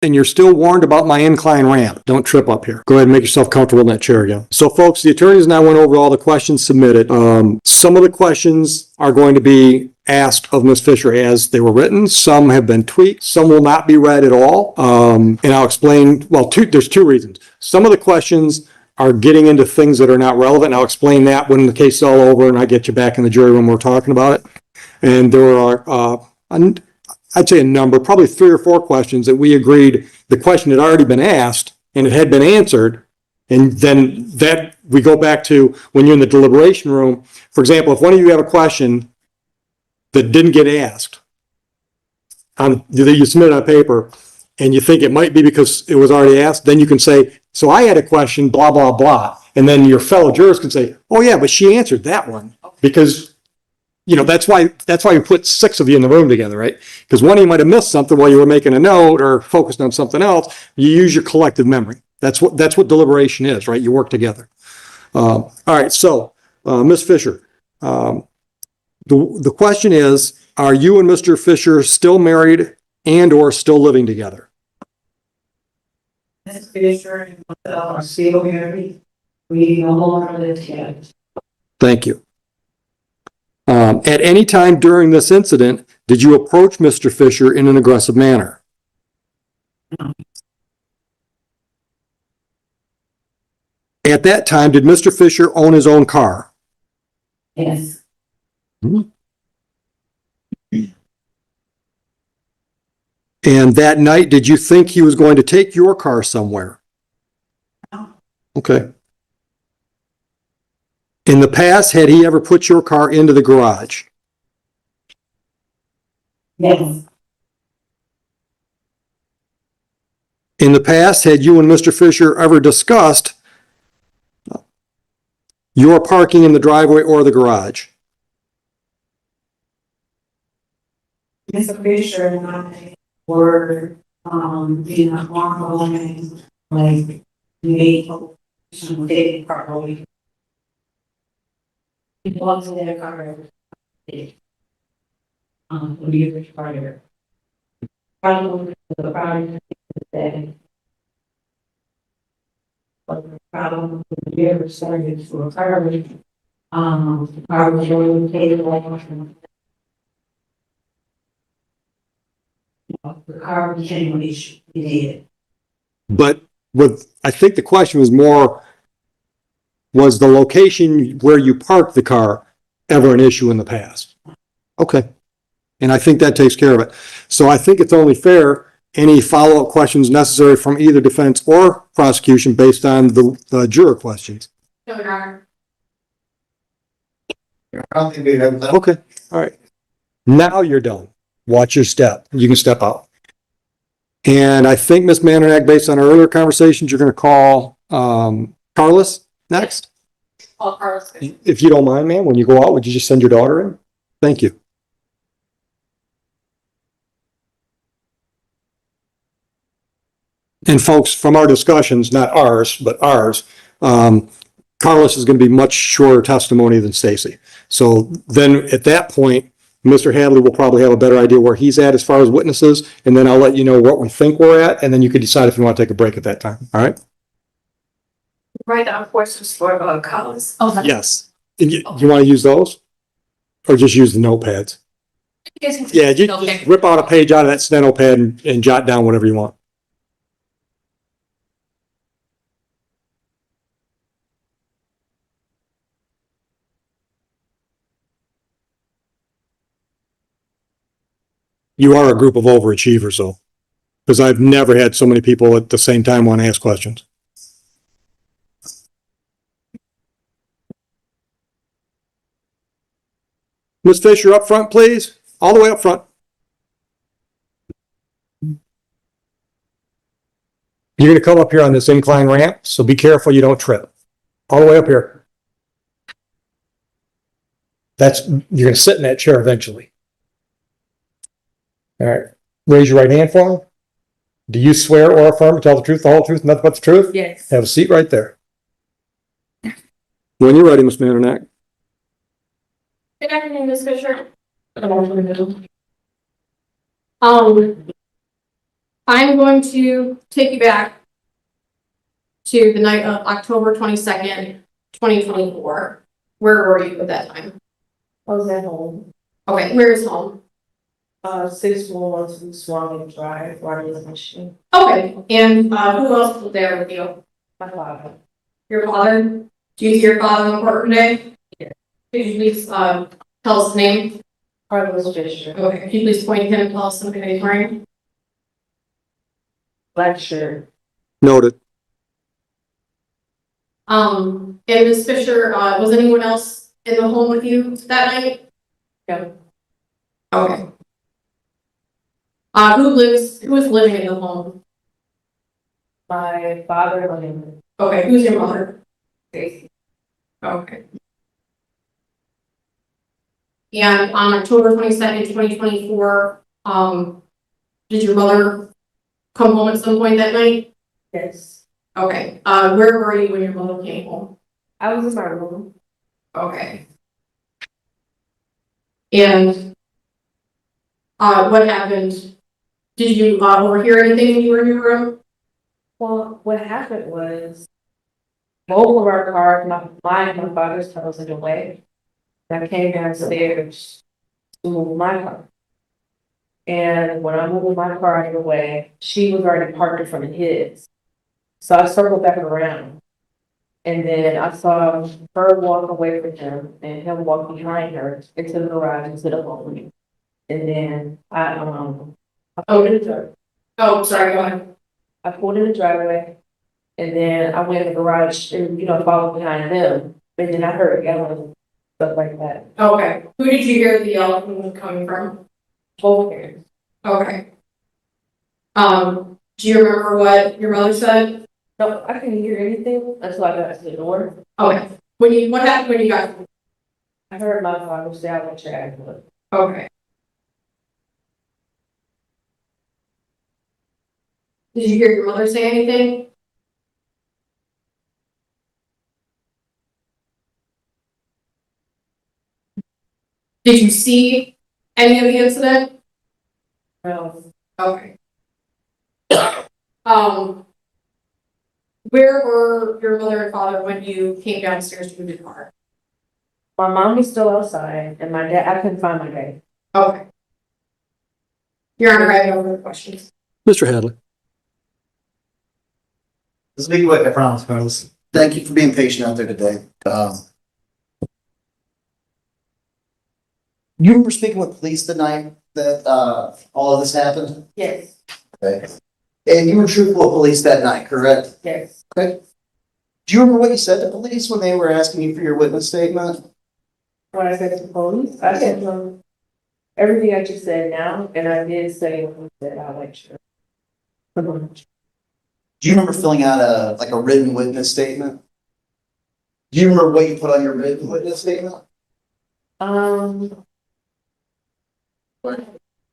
and you're still warned about my incline ramp. Don't trip up here. Go ahead and make yourself comfortable in that chair again. So folks, the attorneys now went over all the questions submitted. Some of the questions are going to be asked of Ms. Fisher as they were written. Some have been tweaked. Some will not be read at all. And I'll explain, well, there's two reasons. Some of the questions are getting into things that are not relevant. I'll explain that when the case is all over and I get you back in the jury when we're talking about it. And there are, I'd say a number, probably 3 or 4 questions that we agreed the question had already been asked and it had been answered. And then that we go back to when you're in the deliberation room. For example, if one of you have a question that didn't get asked, you submit it on paper and you think it might be because it was already asked, then you can say, so I had a question, blah, blah, blah. And then your fellow jurors can say, oh yeah, but she answered that one. Because that's why we put 6 of you in the room together, right? Because one of you might have missed something while you were making a note or focused on something else. You use your collective memory. That's what deliberation is, right? You work together. All right. So, Ms. Fisher, the question is, are you and Mr. Fisher still married and or still living together? Ms. Fisher and myself are still married. We no longer live together. Thank you. At any time during this incident, did you approach Mr. Fisher in an aggressive manner? No. At that time, did Mr. Fisher own his own car? Yes. Mm-hmm. And that night, did you think he was going to take your car somewhere? No. Okay. In the past, had he ever put your car into the garage? Yes. In the past, had you and Mr. Fisher ever discussed your parking in the driveway or the garage? Mr. Fisher and I were in a ongoing, like, some dating properly. He belongs in their car. When you require. Problem the problem that the problem when we ever started to occur, the car was orientated like the car became an issue. It did. But I think the question was more, was the location where you parked the car ever an issue in the past? Okay. And I think that takes care of it. So I think it's only fair, any follow-up questions necessary from either defense or prosecution based on the juror questions. No, Your Honor. Okay. All right. Now you're done. Watch your step. You can step out. And I think, Ms. Mandernack, based on our earlier conversations, you're going to call Carlos next. Call Carlos. If you don't mind, ma'am, when you go out, would you just send your daughter in? Thank you. And folks, from our discussions, not ours, but ours, Carlos is going to be much shorter testimony than Stacy. So then at that point, Mr. Hadley will probably have a better idea where he's at as far as witnesses, and then I'll let you know what we think we're at, and then you can decide if you want to take a break at that time. All right? Write down questions for Carlos. Oh, yes. And you want to use those? Or just use the notepads? Yeah, you just rip out a page out of that steno pad and jot down whatever you want. You are a group of overachievers, though, because I've never had so many people at the same time want to ask questions. Ms. Fisher, up front, please. All the way up front. You're going to come up here on this incline ramp, so be careful you don't trip. All the way up here. You're going to sit in that chair eventually. All right. Raise your right hand for me. Do you swear or affirm to tell the truth, the whole truth, and nothing but the truth? Yes. Have a seat right there. When you're ready, Ms. Mandernack. Good afternoon, Ms. Fisher. I I'm going to take you back to the night of October 22nd, 2024. Where were you at that time? I was at home. Okay, where is home? 611 Swan Drive, Waterloo, Michigan. Okay, and who else was there with you? My father. Your father? Do you see your father in court today? Yeah. Could you please tell us his name? Carlos Fisher. Okay, could you please point to him and tell us something that he's wearing? Black shirt. Noted. And Ms. Fisher, was anyone else in the home with you that night? No. Okay. Who is living in the home? My father and Okay, who's your mother? Stacy. Okay. And on October 22nd, 2024, did your mother come home at some point that night? Yes. Okay. Where were you when your mother came home? I was in my room. Okay. And what happened? Did you overhear anything when you were in your room? Well, what happened was both of our cars, my father's car was in the way. I came downstairs to move my car. And when I moved my car out of the way, she was already parked in front of his. So I circled back around. And then I saw her walk away from him and him walk behind her into the garage, into the home. And then I pulled in the driveway. Oh, sorry, go ahead. I pulled in the driveway. And then I went in the garage and, followed behind them. And then I heard yelling, stuff like that. Okay. Who did you hear the yelling coming from? Both parents. Okay. Do you remember what your mother said? No, I couldn't hear anything until I got to the door. Okay. What happened when you got? I heard my father say, "I want your address." Okay. Did you hear your mother say anything? Did you see any of the incident? No, Okay. Where were your mother and father when you came downstairs to move your car? my mom was still outside, and my dad. I couldn't find my dad. Okay. Your Honor, I have no further questions. Mr. Hadley. This will be quick, I promise, Carlos. Thank you for being patient out there today. You remember speaking with police the night that all of this happened? Yes, Okay. And you were truthful with police that night, correct? yes. Okay. Do you remember what you said to police when they were asking you for your witness statement? When I said to the police, I said everything I just said now, and I did say that I like you. Do you remember filling out a written witness statement? Do you remember what you put on your written witness statement?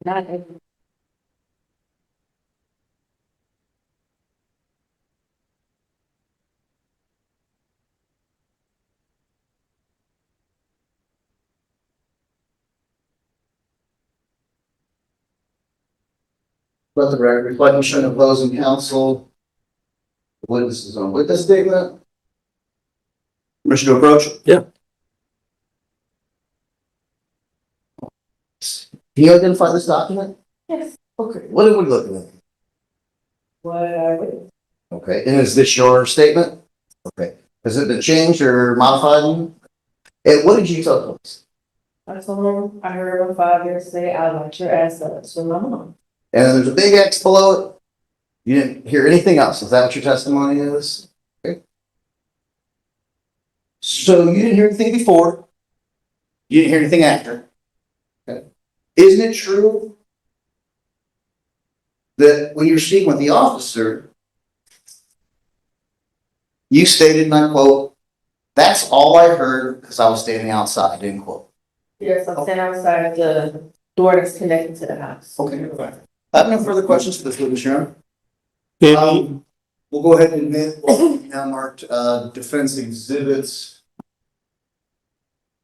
Not every. Let the record reflect you shouldn't opposing counsel. The witness is on witness statement. Permission to approach? Yeah. Can you identify this document? Yes. Okay, what are we looking at? What I would. Okay, and is this your statement? Okay, has it been changed or modified? And what did you tell the police? I told him I heard my father say, "I want your ass up to my mom." And then there's a big X below it. You didn't hear anything else. Is that what your testimony is? Okay. So you didn't hear anything before. You didn't hear anything after. Okay. Isn't it true that when you're speaking with the officer, you stated, and I quote, "That's all I heard because I was standing outside," end quote. Yes, I'm standing outside the door that's connected to the house. Okay. I have no further questions for this witness, Your Honor. Any, We'll go ahead and admit what we now marked defense exhibits.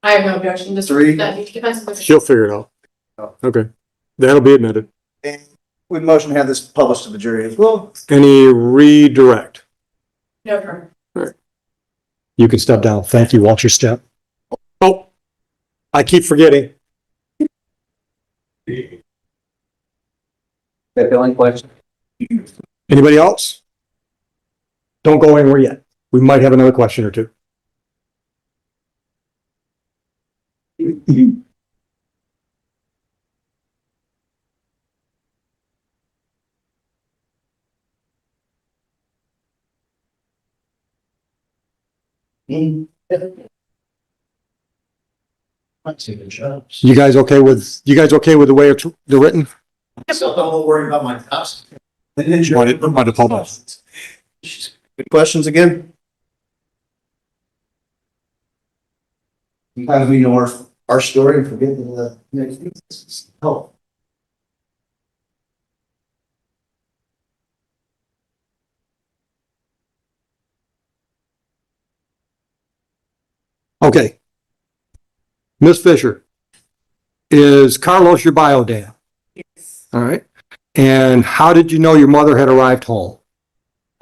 I have no objection. Just Three. that defense. she'll figure it out. Okay. That'll be admitted. And We motion to have this published to the jury as well. Any redirect? Never. You can step down. Thank you. Watch your step. Oh, I keep forgetting. The only question. Anybody else? Don't go anywhere yet. We might have another question or two. You guys okay with the way it's written? So don't worry about my house. By the public. Good questions again? Sometimes we know our story and forget the next. Oh. Okay. Ms. Fisher, is Carlos your bio dad? Yes. All right. And how did you know your mother had arrived home?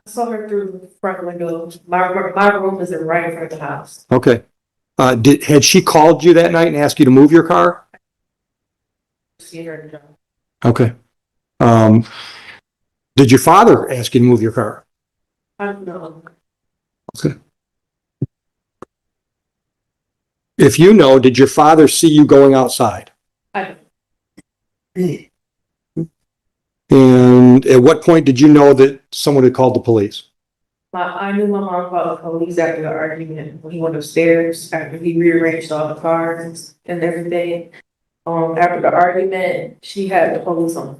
I saw her through the front window. My room is right in front of the house. Okay. Had she called you that night and asked you to move your car? See her in the job. Okay. Did your father ask you to move your car? I don't know. Okay. If you know, did your father see you going outside? I And at what point did you know that someone had called the police? I knew my mom called the police after the argument. When he went upstairs, after he rearranged all the cars and everything. After the argument, she had the police on.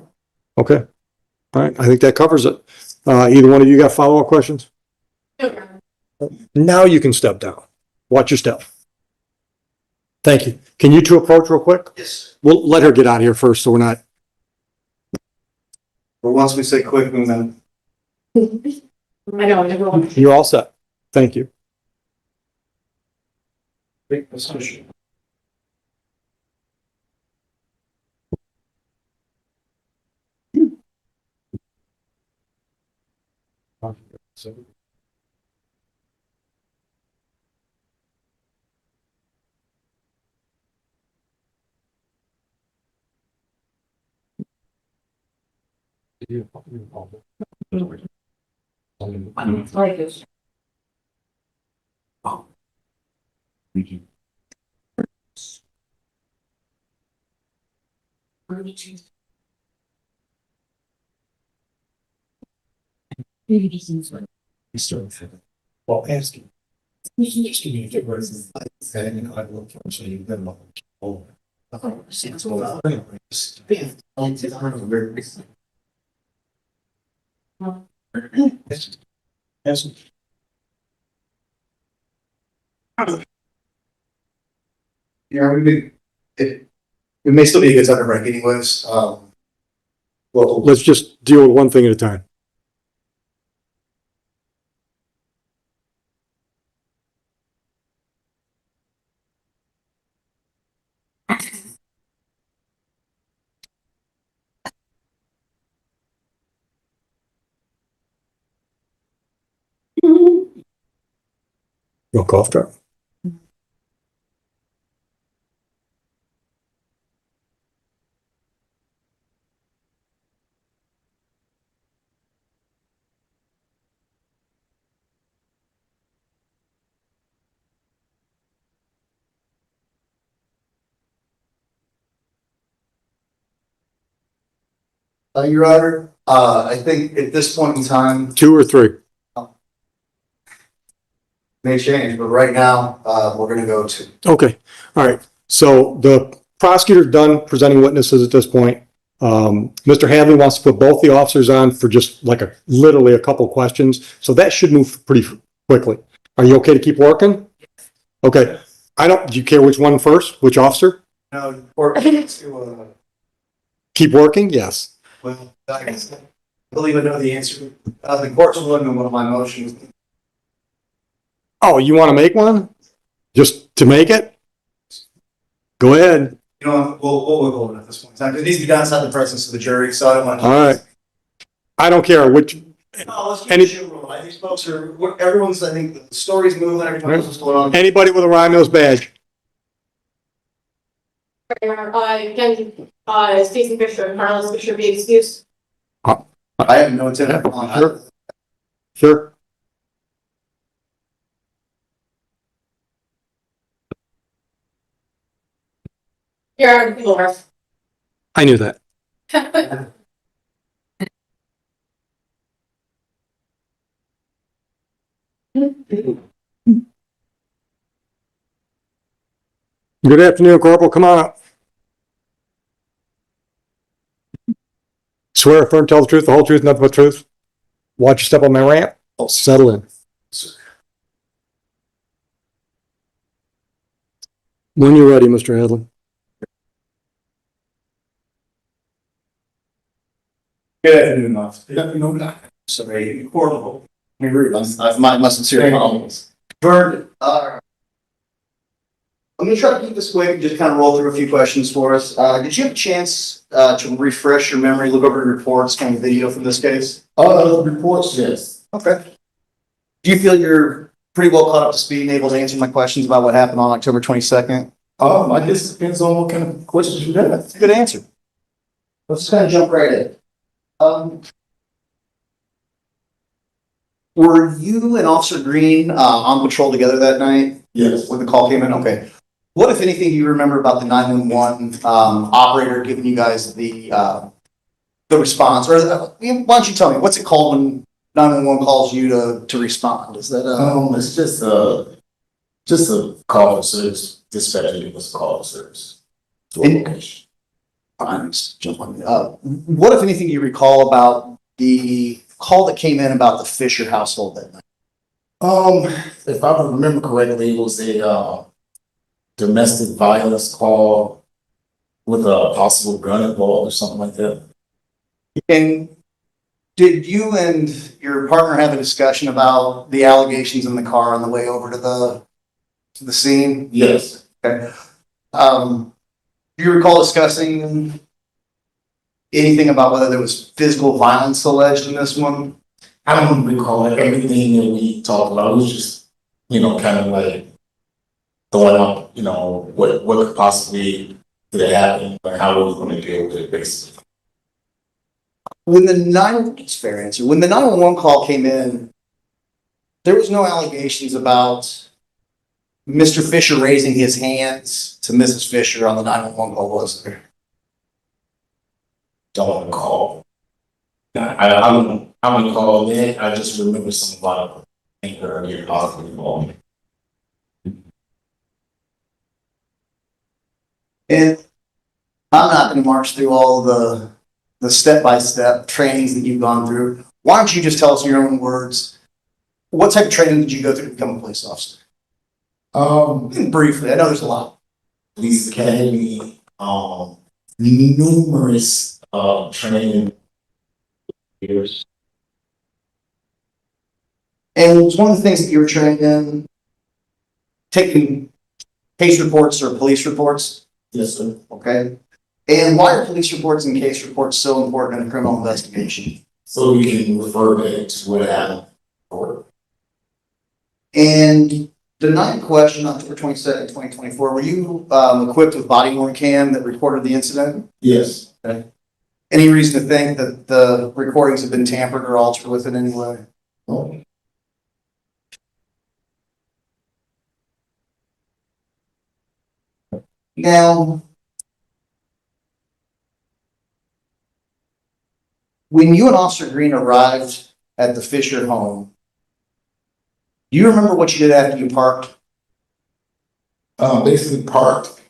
Okay. All right. I think that covers it. Either one of you got follow-up questions? Now you can step down. Watch your step. Thank you. Can you two approach real quick? Yes. We'll let her get out of here first so we're not. But once we say quick, and then. I know, everyone. You're all set. Thank you. Big discussion. Like this. Well, asking. Just give me a good reason. And I will say you then. Yes. Yeah, it may still be a good time to break anyways. Well, Let's just deal with one thing at a time. No cough drop. Your Honor, I think at this point in time, 2 or 3. may change, but right now, we're gonna go to. Okay. All right. So the prosecutor's done presenting witnesses at this point. Mr. Hadley wants to put both the officers on for just like literally a couple questions. So that should move pretty quickly. Are you okay to keep working? Okay. Do you care which one first? Which officer? No, or to, Keep working? Yes. well, I believe I know the answer. The court's looking at one of my motions. Oh, you want to make one? Just to make it? Go ahead. You know, we'll withhold it at this point in time, because it needs to be done outside the presence of the jury, so I don't want to. All right. I don't care which, No, let's keep Any- the show rolling. These folks are, everyone's, I think, the story's moving, everybody knows what's going on. anybody with a Ryan Mills badge. Again, Stacey Fisher, Carlos Fisher be excused. I have no intent on Sure. Sure. Here are the people rest. I knew that. Good afternoon, Corporal. Come on up. Swear, affirm, tell the truth, the whole truth, nothing but truth. Watch your step on my ramp. Settle in. When you're ready, Mr. Hadley. Good afternoon, officer. Good afternoon. Sorry, horrible. Let me read. I've my sincere apologies. Vern, I'm gonna try to keep this quick, just kind of roll through a few questions for us. Did you have a chance, to refresh your memory, look over your reports, kind of video from this case? Reports, yes. Okay. Do you feel you're pretty well caught up to speed and able to answer my questions about what happened on October 22nd? I guess it depends on what kind of questions you have. That's a good answer. Let's just kind of jump right in. Were you and Officer Green, on patrol together that night Yes. when the call came in? Okay. What, if anything, do you remember about the 911, operator giving you guys the response? Or, why don't you tell me, what's it called when 911 calls you to respond? Is that, It's just a call for service, dispatcher gave us a call for service. To a And- location. fine, just jump on me. What, if anything, do you recall about the call that came in about the Fisher household that night? If I remember correctly, it was a domestic violence call with a possible gun involved or something like that. And did you and your partner have a discussion about the allegations in the car on the way over to the scene? Yes. Okay. Do you recall discussing anything about whether there was physical violence alleged in this one? I don't recall everything that we talked about. It was just, kind of like throwing out, what could possibly could happen and how we were going to deal with it, basically. When it's fair answer. When the 911 call came in, there was no allegations about Mr. Fisher raising his hands to Mrs. Fisher on the 911 call, was there? Don't recall. I don't recall that. I just remember some about anger and possibly involvement. And I'm not going to march through all the step-by-step trainings that you've gone through. Why don't you just tell us in your own words, what type of training did you go through to become a police officer? Briefly, I know there's a lot. Police Academy, numerous training years. And was one of the things that you were trained in taking case reports or police reports? Yes, sir. Okay. And why are police reports and case reports so important in a criminal investigation? So we can refer back to what happened. And the ninth question, October 22nd, 2024, were you equipped with body worn cam that recorded the incident? Yes. Any reason to think that the recordings have been tampered or altered with in any way? Oh, Now, when you and Officer Green arrived at the Fisher home, do you remember what you did after you parked? basically parked,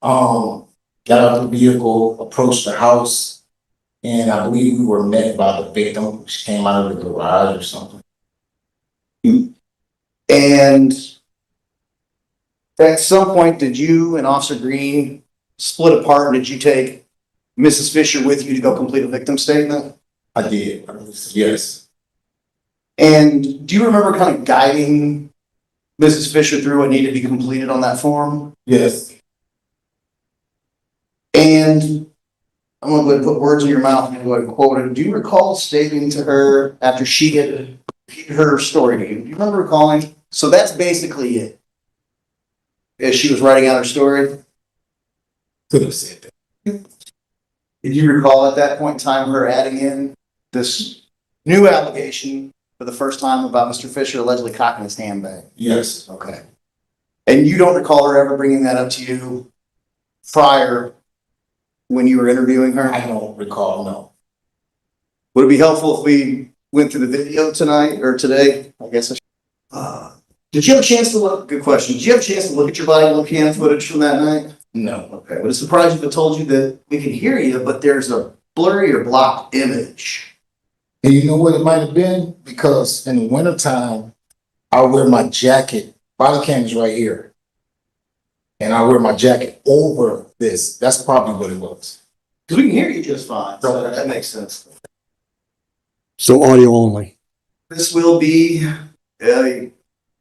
got out of the vehicle, approached the house, and I believe we were met by the victim, which came out of the garage or something. And at some point, did you and Officer Green split apart? And did you take Mrs. Fisher with you to go complete a victim statement? I did, yes. And do you remember kind of guiding Mrs. Fisher through what needed to be completed on that form? Yes. And I'm gonna go ahead and put words in your mouth and go ahead and quote it. Do you recall stating to her after she had repeated her story to you? Do you remember recalling? So that's basically it. As she was writing out her story, Could have said that. did you recall at that point in time her adding in this new allegation for the first time about Mr. Fisher allegedly cocking his handbag? Yes. Okay. And you don't recall her ever bringing that up to you prior when you were interviewing her? I don't recall, no. Would it be helpful if we went through the video tonight or today? I guess I should. Did you have a chance to look? Good question. Did you have a chance to look at your body cam footage from that night? No. Okay. Would it surprise you if I told you that we can hear you, but there's a blurry or blocked image? And you know what it might have been? Because in the wintertime, I wear my jacket, body cam is right here. And I wear my jacket over this. That's probably what it was. Because we can hear you just fine. So that makes sense. So audio only. This will be,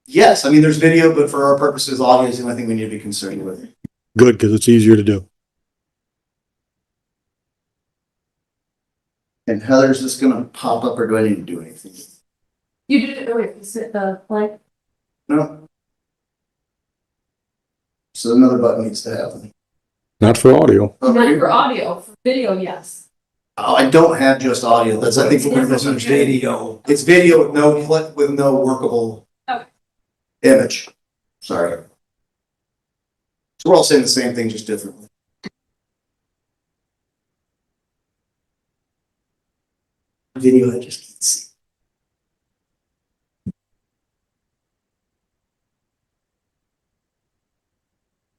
yes, I mean, there's video, but for our purposes, audio is the only thing we need to be concerned with. Good, because it's easier to do. And Heather, is this gonna pop up or do I need to do anything? You did it, wait, is it the play? No? So another button needs to happen. Not for audio. Not for audio, for video, yes. Oh, I don't have just audio. That's, I think, we're misunderstanding. Video. It's video with no workable Okay. image. Sorry. So we're all saying the same thing, just differently. Video, I just can't see.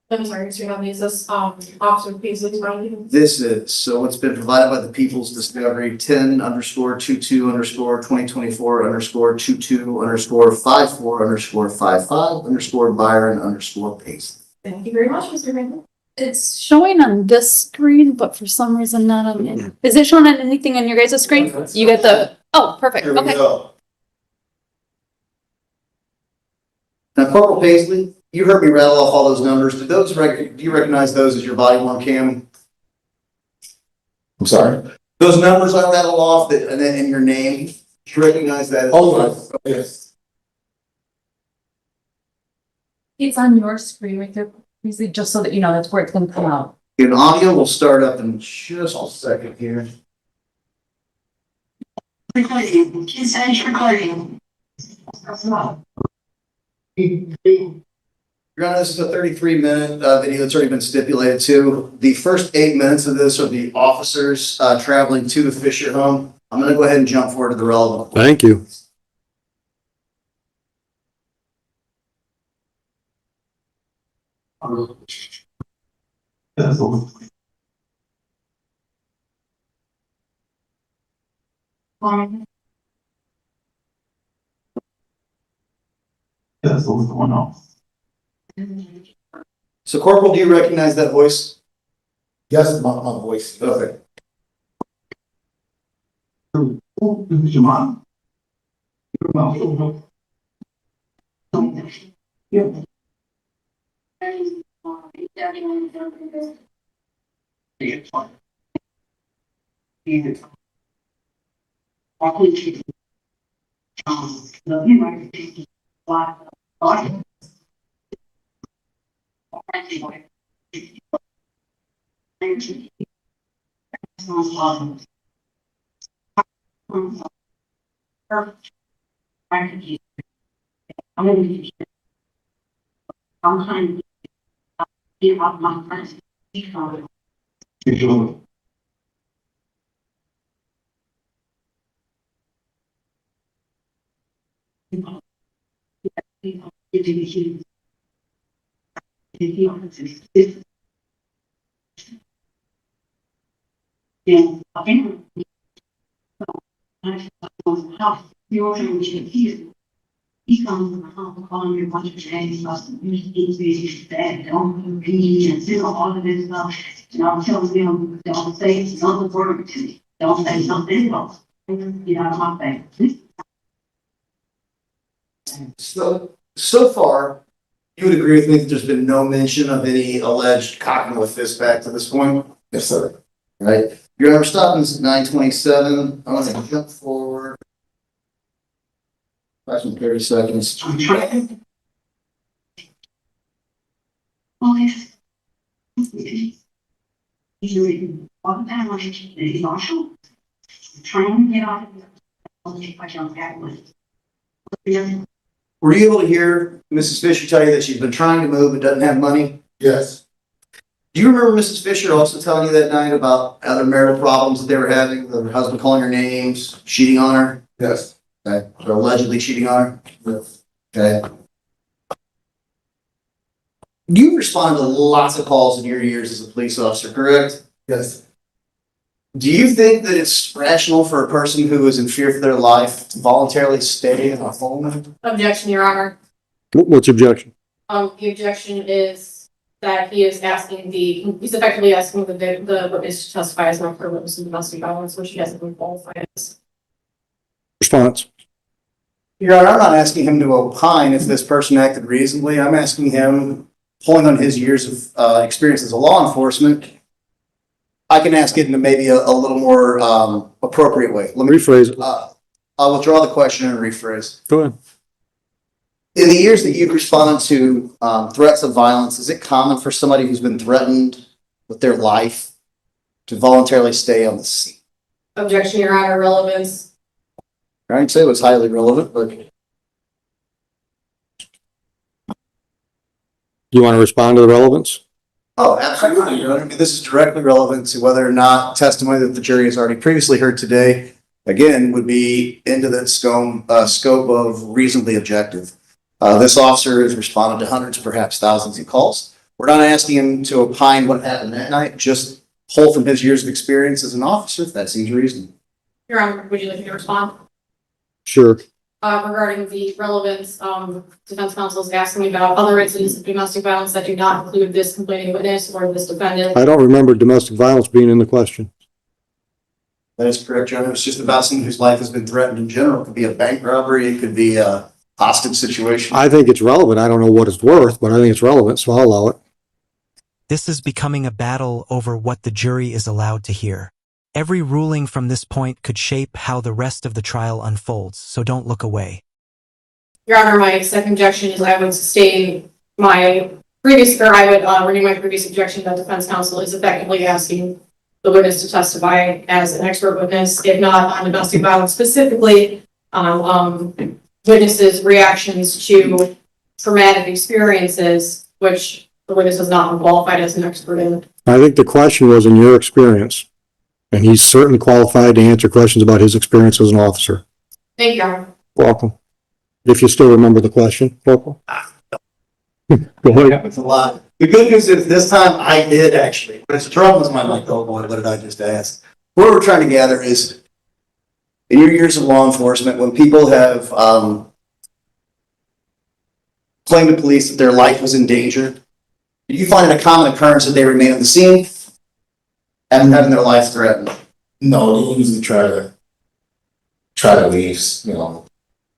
I'm sorry, Mr. Huntley, is this, Officer Paisley's writing? This is, so it's been provided by the People's Discovery 10_22_2024_22_54_55_Byron_Paisley. Thank you very much, Mr. Huntley. It's showing on this screen, but for some reason not on it. Is it showing on anything on your guys' screen? You get the, oh, perfect, Here we okay. go. Now, Corporal Paisley, you heard me rattle off all those numbers. Do you recognize those as your body worn cam? I'm sorry? Those numbers I rattled off and then in your name, do you recognize that? Oh, yes. It's on your screen right there, Beasley, just so that you know that's where it's gonna come out. In audio, we'll start up in just a second here. Recording. Please finish recording. Your Honor, this is a 33-minute video that's already been stipulated to. The first 8 minutes of this are the officers traveling to the Fisher home. I'm going to go ahead and jump forward to the relevant. Thank you. That's what's going on. So, Corporal, do you recognize that voice? Yes, my voice. Okay. This is your mom. Your mom. Yeah. It's fine. He comes from the house calling me a bunch of things about some things that don't be and do all of this stuff. And I'm telling them, don't say another word to me. Don't say something else. Get out of my face. So far, you would agree with me that there's been no mention of any alleged cocking with fist back to this point? Yes, sir. Right? Your number stopping is 927. I'm gonna jump forward. Approximately 30 seconds. I'm trying. Police. Usually, one family, they marshal. Trying to get out of here. Only if I don't get one. Were you able to hear Mrs. Fisher tell you that she's been trying to move but doesn't have money? Yes. Do you remember Mrs. Fisher also telling you that night about other marital problems that they were having, with her husband calling her names, cheating on her? Yes. Okay, or allegedly cheating on her? Yes. Okay. You responded to lots of calls in your years as a police officer, correct? Yes. Do you think that it's rational for a person who is in fear for their life to voluntarily stay in a home? Objection, Your Honor. What's your objection? The objection is that he's effectively asking the witness to testify as an expert witness in domestic violence, which he hasn't been qualified as. Response. Your Honor, I'm not asking him to opine if this person acted reasonably. I'm asking him, pulling on his years of experience as a law enforcement, I can ask it in maybe a little more appropriate way. Let me Rephrase it. I'll withdraw the question and rephrase. Go ahead. In the years that you've responded to threats of violence, is it common for somebody who's been threatened with their life to voluntarily stay on the scene? Objection, Your Honor. Relevance. I didn't say it was highly relevant, but You want to respond to the relevance? oh, absolutely, Your Honor. I mean, this is directly relevant to whether or not testimony that the jury has already previously heard today, again, would be into the scope of reasonably objective. This officer has responded to hundreds, perhaps thousands of calls. We're not asking him to opine what happened that night, just pull from his years of experience as an officer, if that seems reasonable. Your Honor, would you like me to respond? Sure. Regarding the relevance, defense counsel is asking about other incidents of domestic violence that do not include this complaining witness or this defendant. I don't remember domestic violence being in the question. That is correct, Your Honor. It's just about someone whose life has been threatened in general. It could be a bank robbery, it could be a hostage situation. I think it's relevant. I don't know what it's worth, but I think it's relevant, so I'll allow it. This is becoming a battle over what the jury is allowed to hear. Every ruling from this point could shape how the rest of the trial unfolds, so don't look away. Your Honor, my second objection is I would sustain my previous, or I would renew my previous objection that defense counsel is effectively asking the witness to testify as an expert witness, if not on domestic violence specifically, witnesses' reactions to traumatic experiences, which the witness is not qualified as an expert in. I think the question was in your experience, and he's certainly qualified to answer questions about his experience as an officer. Thank you, Your Honor. Welcome. If you still remember the question, Corporal. Go ahead. It's a lot. The good news is this time I did actually, but it's the trouble is my like, oh boy, what did I just ask? What we're trying to gather is in your years of law enforcement, when people have claimed to police that their life was in danger, did you find it a common occurrence that they remain at the scene and having their life threatened? No, they usually try to leave,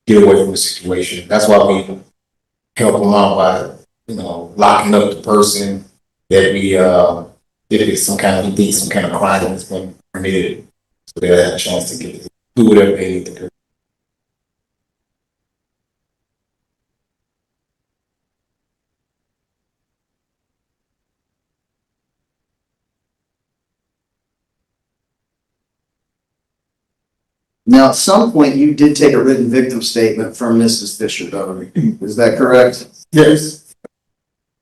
get away from the situation. That's why we help them out by, locking up the person that we, if it's some kind of crime that's been committed, so they have a chance to do whatever they need to do. Now, at some point, you did take a written victim statement from Mrs. Fisher, though. Is that correct? Yes.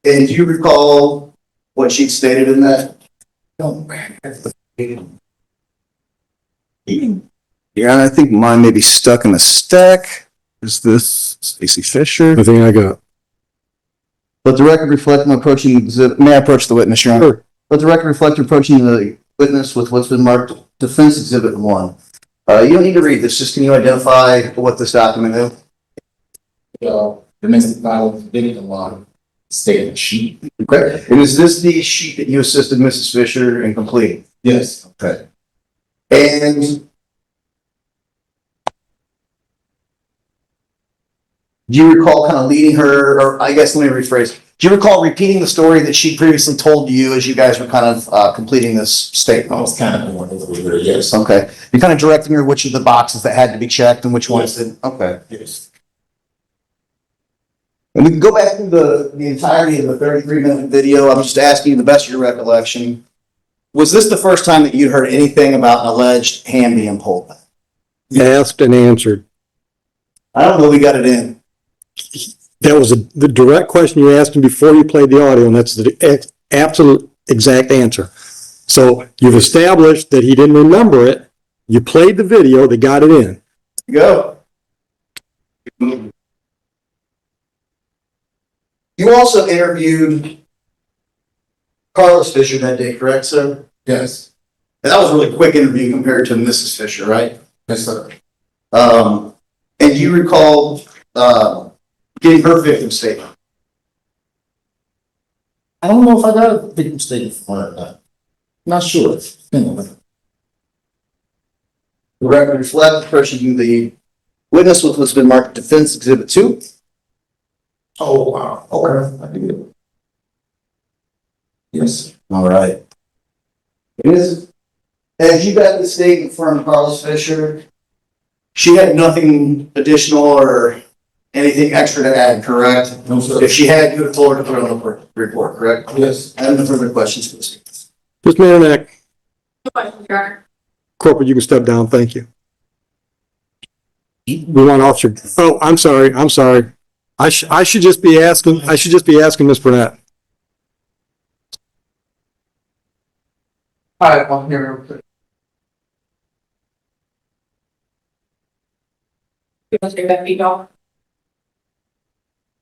And do you recall what she stated in that? No. Yeah, I think mine may be stuck in a stack. Is this Stacy Fisher? I think I got. Let the record reflect I'm approaching, may I approach the witness, Your Honor? Sure. Let the record reflect you're approaching the witness with what's been marked Defense Exhibit 1. You don't need to read this, just can you identify what this document is? Domestic violence victim law statement sheet. Okay. And is this the sheet that you assisted Mrs. Fisher in completing? Yes. Okay. And do you recall kind of leading her, or I guess let me rephrase, Do you recall repeating the story that she previously told you as you guys were kind of completing this I statement? was kind of going over it, yes. Okay. You're kind of directing her which of the boxes that had to be checked and which ones didn't? Okay. Yes. And we can go back through the entirety of the 33-minute video. I'm just asking you the best of your recollection. Was this the first time that you heard anything about an alleged hand being pulled? Asked and answered. I don't know, we got it in. That was the direct question you asked him before you played the audio, and that's the absolute exact answer. So you've established that he didn't remember it. You played the video that got it in. Go. You also interviewed Carlos Fisher that day, correct, sir? Yes. And that was a really quick interview compared to Mrs. Fisher, right? Yes, sir. And you recall getting her victim statement? I don't know if I got a victim statement from her or not. Not sure. The record reflects questioning the witness with what's been marked Defense Exhibit 2. Oh, wow. Okay. I did it. Yes. All right. As you got the statement from Carlos Fisher, she had nothing additional or anything extra to add, correct? No, sir. If she had, you would have told her to put it on the report, correct? Yes. I have no further questions for this. Just man neck. No questions, Your Honor. Corporal, you can step down. Thank you. We want officer. Oh, I'm sorry. I should just be asking Ms. Burnett. Hi, I'm here. You want to take that feet off?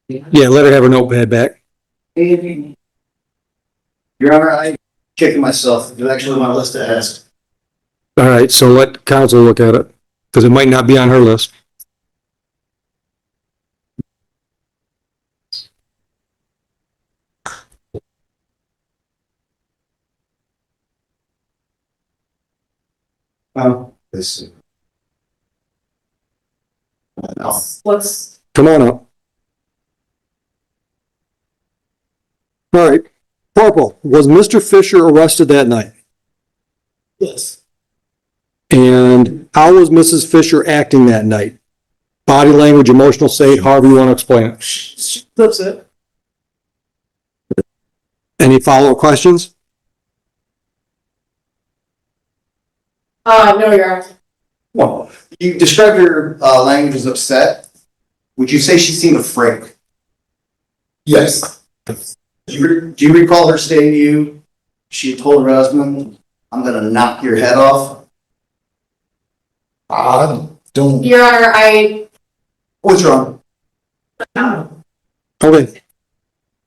Yeah, let her have her notepad back. Your Honor, I'm kicking myself. It's actually on my list to ask. All right, so let counsel look at it, because it might not be on her list. This. Let's, Come on up. All right. Corporal, was Mr. Fisher arrested that night? Yes. And how was Mrs. Fisher acting that night? Body language, emotional state, however you want to explain it. That's it. Any follow-up questions? no, Your Honor. Well, you described her language as upset. Would you say she seemed afraid? Yes. Do you recall her saying to you, she had told her husband, I'm going to knock your head off? I don't. Your Honor, What's wrong? Okay,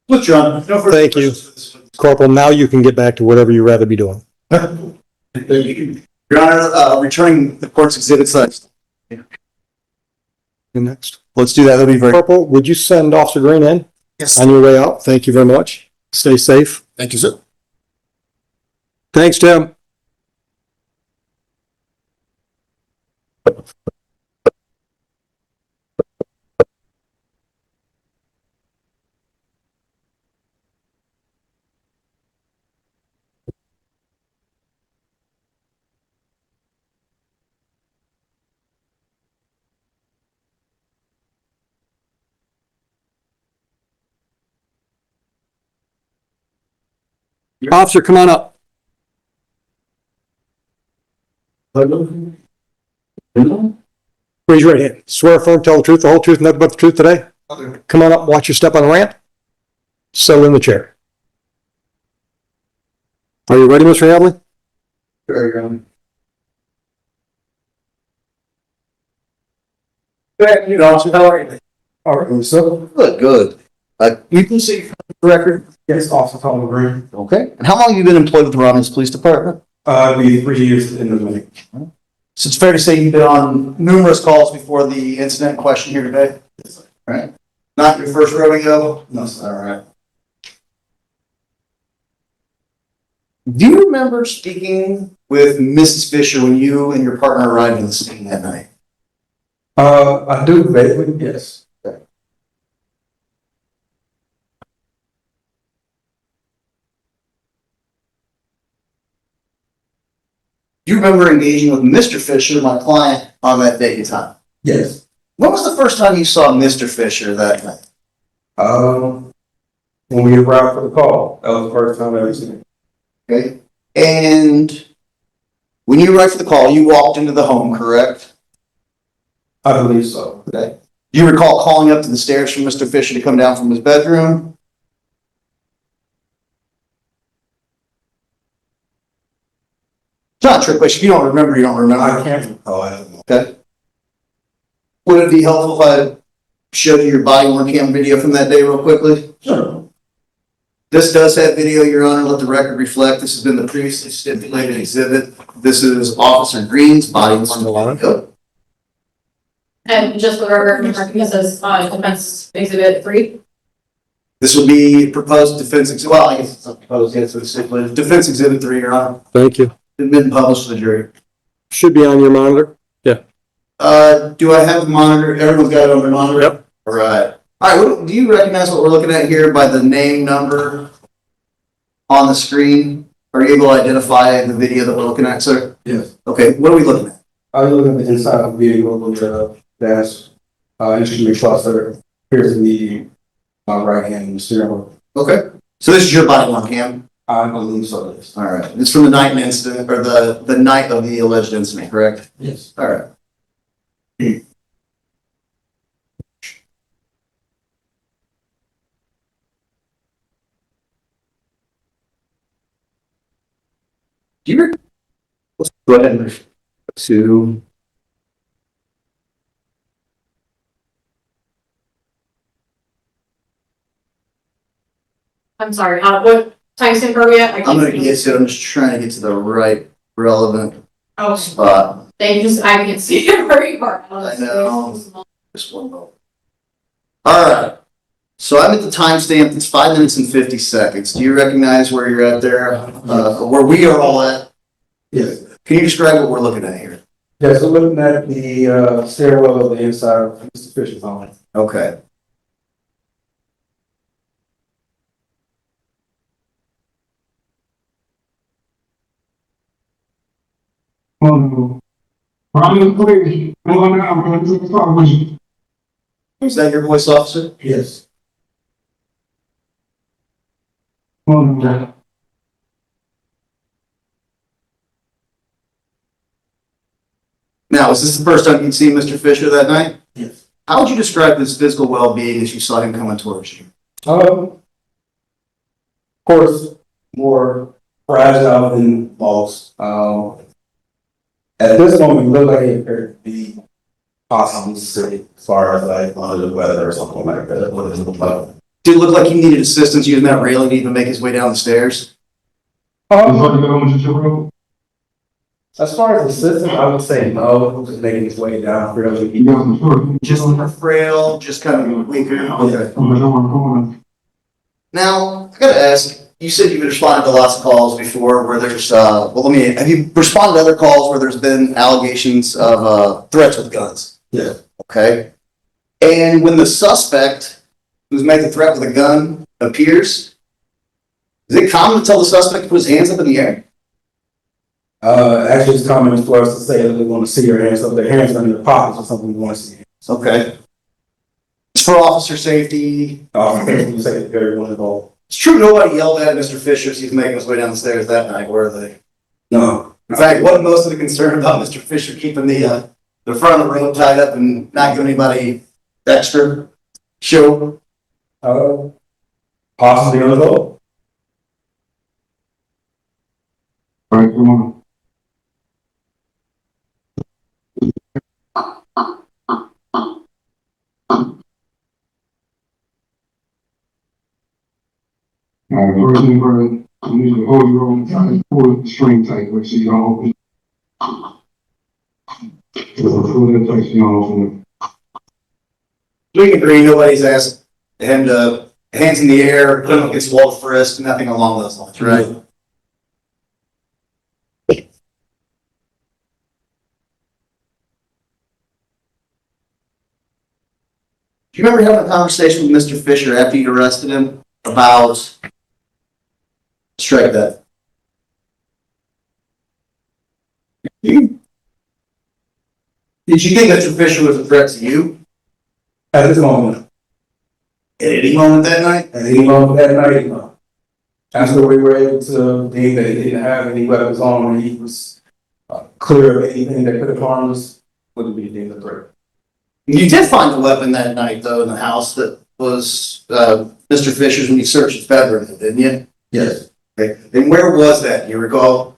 What's wrong? No further Thank you. questions. Corporal, now you can get back to whatever you'd rather be doing. Your Honor, returning the court's exhibit size. Next. Let's do that. That'll be very. Corporal, would you send Officer Green in Yes. on your way out? Thank you very much. Stay safe. Thank you, sir. Thanks, Tim. Officer, come on up. Raise your right hand. Swear firm, tell the truth, the whole truth, nothing but the truth today? Come on up, watch your step on the ramp. Settle in the chair. Are you ready, Mr. Hadley? Sure, Your Honor. Good, you know, so how are you? All right, so, Good. You can see for the record. yes, Officer Tom Green. Okay. And how long have you been employed with the Romulus Police Department? Be 3 years in the minute. So it's fair to say you've been on numerous calls before the incident in question here today? Right. Not your first rodeo? No, sir. All right. Do you remember speaking with Mrs. Fisher when you and your partner arrived on the scene that night? I do vaguely, yes. you remember engaging with Mr. Fisher, my client, on that date and time? Yes. When was the first time you saw Mr. Fisher that night? When we arrived for the call, that was the first time I ever seen him. Okay, and when you arrived for the call, you walked into the home, correct? I believe so. Okay. Do you recall calling up to the stairs for Mr. Fisher to come down from his bedroom? It's not a trick question. If you don't remember, you don't remember. I can't recall. I don't know. Okay. Would it be helpful if I showed you your body worn cam video from that day real quickly? Sure. This does have video, Your Honor. Let the record reflect. This has been the previously stipulated exhibit. This is Officer Green's body worn video. And just for the record, he says, defense exhibit 3. This will be proposed defense, well, I guess it's not proposed yet, so it's stipulated. Defense exhibit 3, Your Honor. Thank you. It's been published to the jury. Should be on your monitor. Do I have the monitor? Everyone's got it on their monitor? Yep. All right. All right, do you recognize what we're looking at here by the name number on the screen? Are you able to identify the video that we're looking at, sir? Yes. Okay, what are we looking at? I was looking at the inside of the vehicle with the dash, instrument cluster, here's the, right hand steering wheel. Okay. So this is your body worn cam? I believe so, yes. All right. It's from the night of incident, or the night of the alleged incident, correct? Yes. All right. Do you let's go ahead and move to I'm sorry, what timestamp are we at? I I'm can't gonna see. get to I'm just trying to get to the right relevant Oh, spot. they just, I can't see it very far. I know. Just one moment. All right. So I'm at the timestamp. It's 5 minutes and 50 seconds. Do you recognize where you're at there? Where we are all at? Yes. Can you describe what we're looking at here? Yeah, so looking at the stairwell of the inside of Mr. Fisher's home. Okay. Is that your voice, officer? Yes. Now, is this the first time you'd seen Mr. Fisher that night? Yes. How would you describe his physical well-being as you saw him coming towards you? Of course, more fragile than most. At this moment, it looked like it could be possibly sick as far as like under the weather or something like that. What does it look like? Did it look like he needed assistance using that railing to even make his way down the stairs? As far as assistance, I would say no. Just making his way down fairly. Just more frail, just kind of weaker? Okay. Now, I gotta ask, you said you've responded to lots of calls before where there's, have you responded to other calls where there's been allegations of, threats with guns? Yeah. Okay. And when the suspect who's made the threat with a gun appears, is it common to tell the suspect to put his hands up in the air? Actually, it's common for us to say that we want to see your hands up, their hands in their pockets or something we want to see. Okay. It's for officer safety. We say that everyone involved. It's true nobody yelled at Mr. Fisher as he's making his way down the stairs that night, were they? No. In fact, wasn't most of the concern about Mr. Fisher keeping the front of the rope tied up and not giving anybody extra show? Possibly on the low. All right, come on. First thing first, you need to hold your own tight, pull the string tight, so you don't open. Pull it tight so you don't open it. We can agree, nobody's asked him to hands in the air, put him against the wall for wrist, nothing along those lines, right? Do you remember having a conversation with Mr. Fisher after you arrested him about strike that? Did you think Mr. Fisher was a threat to you At this moment, at any moment that night? at any moment that night, no. After we were able to deem that he didn't have any weapons on, and he was clear of anything that could have harmed us, wouldn't be deemed a threat. You did find a weapon that night, though, in the house that was Mr. Fisher's when you searched his bedroom, didn't you? Yes. Okay. And where was that? Do you recall?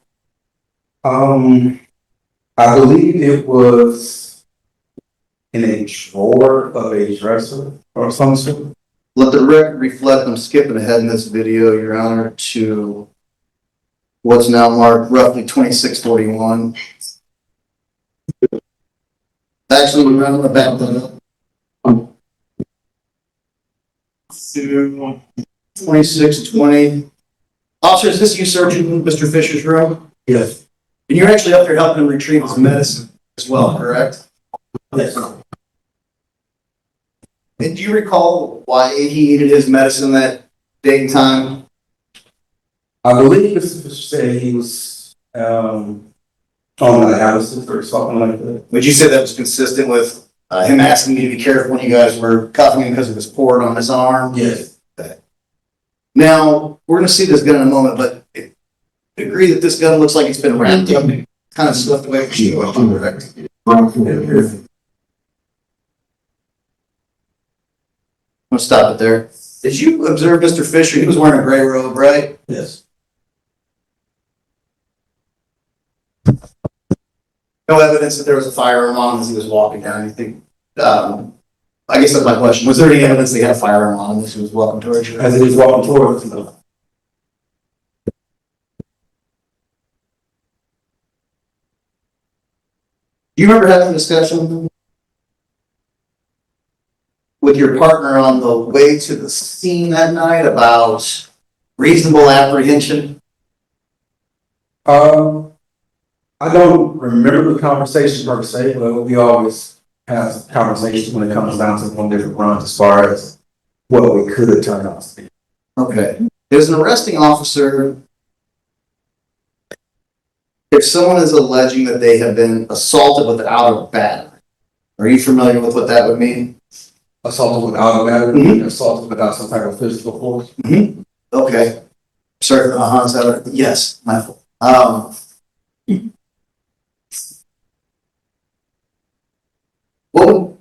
I believe it was in a drawer of a dresser or some sort. Let the record reflect, I'm skipping ahead in this video, Your Honor, to what's now marked roughly 2641. Actually, we're running the back up to 2620. Officer, is this you searching Mr. Fisher's room? Yes. And you're actually up there helping him retrieve his medicine as well, correct? Yes. And do you recall why he needed his medicine that day and time? I believe Mr. Fisher said he was on dialysis or something like that. Would you say that was consistent with him asking you to be careful when you guys were cuffing him because of his port on his arm? Yes. Now, we're going to see this gun in a moment, but agree that this gun looks like it's been wrapped up, kind of stuffed away from you, correct? I'm going to stop it there. Did you observe Mr. Fisher? He was wearing a gray robe, right? Yes. No evidence that there was a firearm on him as he was walking down anything. I guess that's my question. Was there any evidence they had a firearm on him as he was walking towards you? As he was walking towards us, no. Do you remember having a discussion with your partner on the way to the scene that night about reasonable apprehension? I don't remember the conversation per se, but we always have conversations when it comes down to one different runs as far as what we could turn out to be. Okay. As an arresting officer, if someone is alleging that they have been assaulted without a battery, are you familiar with what that would mean? Assaulted without a battery, assaulted without some type of physical force. Okay. Sorry, is that right? Yes, my fault. What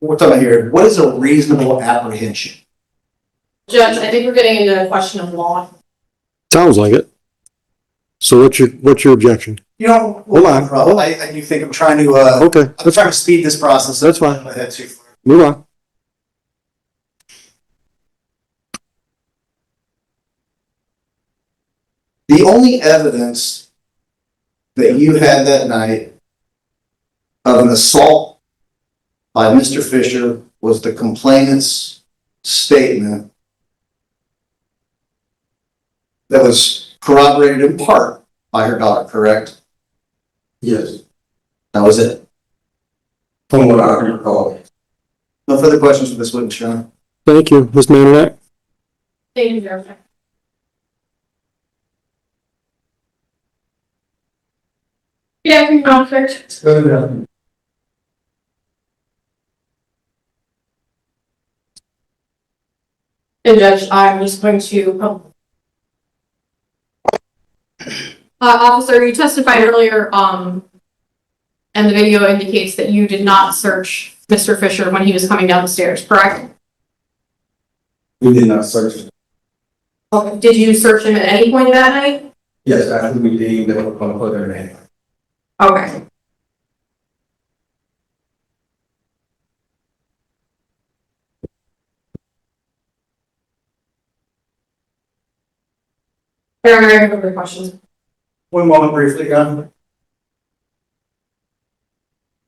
we're talking here, what is a reasonable apprehension? Judge, I think we're getting into a question of law. Sounds like it. So what's your objection? You know, Hold on. I do think I'm trying to, Okay, I'm trying to speed this process. That's fine. My head too far. move on. The only evidence that you had that night of an assault by Mr. Fisher was the complainant's statement that was corroborated in part by her daughter, correct? Yes. That was it. From what I can recall. No further questions for this witness, Your Honor. Thank you, Ms. Mananek. Thank you, Judge. Yeah, we conflict. And Judge, I'm just going to. Officer, you testified earlier, and the video indicates that you did not search Mr. Fisher when he was coming down the stairs, correct? We did not search him. Did you search him at any point that night? Yes, after we deemed that we're going to put her in hand. Okay. There are no other questions. One moment briefly, Your Honor.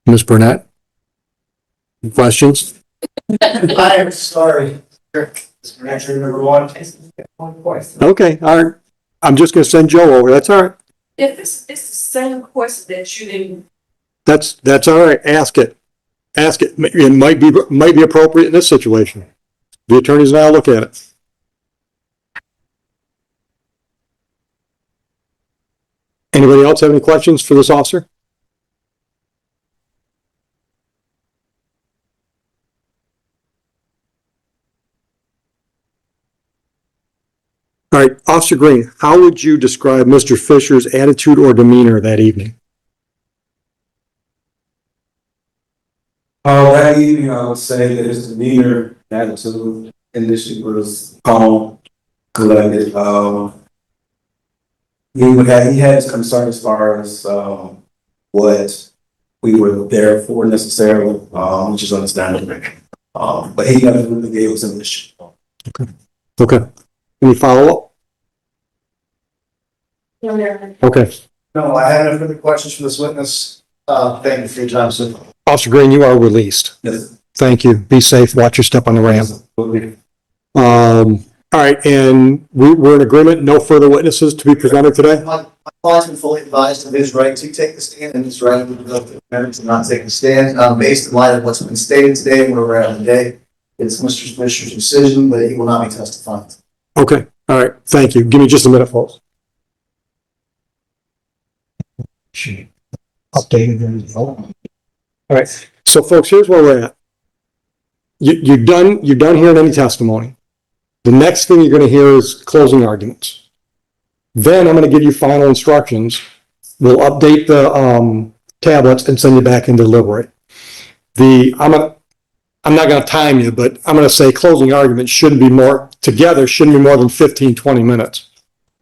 Ms. Burnett? Questions? I am sorry. This is actually number one. Okay, all right. I'm just gonna send Joe over. That's all right. If it's the same question that you didn't, That's all right. Ask it. Ask it. It might be appropriate in this situation. The attorneys and I'll look at it. Anybody else have any questions for this officer? All right, Officer Green, how would you describe Mr. Fisher's attitude or demeanor that evening? That evening, I would say that his demeanor, attitude, initially was calm, collected. He had his concern as far as, what we were there for necessarily, which is understandable. But he never really gave us an issue. Okay. Any follow-up? Okay. No, I have no further questions for this witness. Thank you for your time, sir. Officer Green, you are released. Yes. Thank you. Be safe. Watch your step on the ramp. All right, and we're in agreement. No further witnesses to be presented today? My client's been fully advised of his right to take the stand and his right of the defendant to not take the stand. Based in light of what's been stated today and where we're at today, it's Mr. Fisher's decision that he will not be testifying. Okay. All right. Thank you. Give me just a minute, folks. Updated. All right. So, folks, here's where we're at. You're done hearing any testimony. The next thing you're going to hear is closing arguments. Then I'm going to give you final instructions. We'll update the tablets and send you back in to deliberate. I'm not going to time you, but I'm going to say closing arguments shouldn't be more than 15, 20 minutes.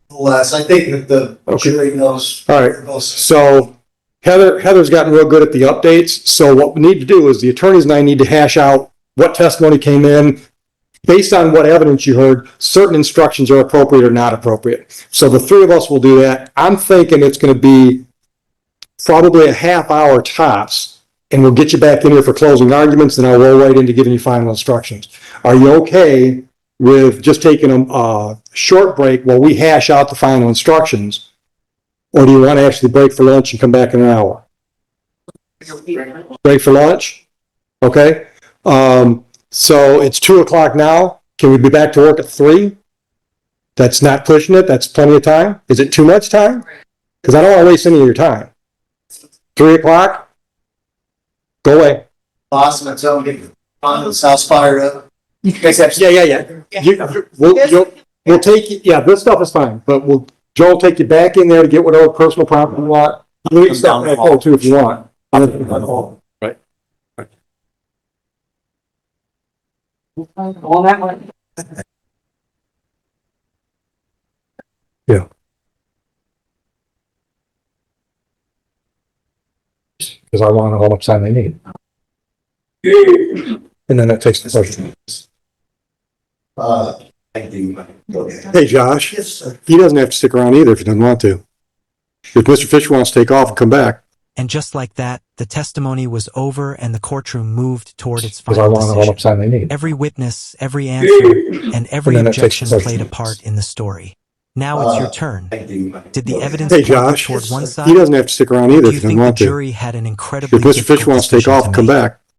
Less, I think that the jury knows. All right. So Heather's gotten real good at the updates. So what we need to do is the attorneys and I need to hash out what testimony came in. Based on what evidence you heard, certain instructions are appropriate or not appropriate. So the three of us will do that. I'm thinking it's going to be probably a half hour tops, and we'll get you back in here for closing arguments, and I'll roll right into giving you final instructions. Are you okay with just taking a short break while we hash out the final instructions? Or do you want to actually break for lunch and come back in an hour? Break for lunch? Okay. So it's 2:00 now. Can we be back to work at 3? That's not pushing it. That's plenty of time. Is it too much time? Because I don't want to waste any of your time. 3:00? Go away. Awesome, I'm telling you, this house fired up. Yeah. We'll take you. Yeah, this stuff is fine, but Joe will take you back in there to get whatever personal property you want. You need stuff back home too if you want. Right. All that one. Yeah. Because I want to know how much time they need. And then that takes the question. Thank you. Hey, Josh. Yes, sir. He doesn't have to stick around either if he doesn't want to. If Mr. Fisher wants to take off and come back. And just like that, the testimony was over and the courtroom moved toward its Because I final want to know how much decision. time they need. Every witness, every answer, and every And then that takes objection the played a part in the story. Now it's your turn. Thank you. Did the evidence Hey, point you Josh. toward one He side? doesn't have to stick around Or either do if you he doesn't think the want to. jury had an incredibly If Mr. difficult Fisher wants to take decision off and come make? back.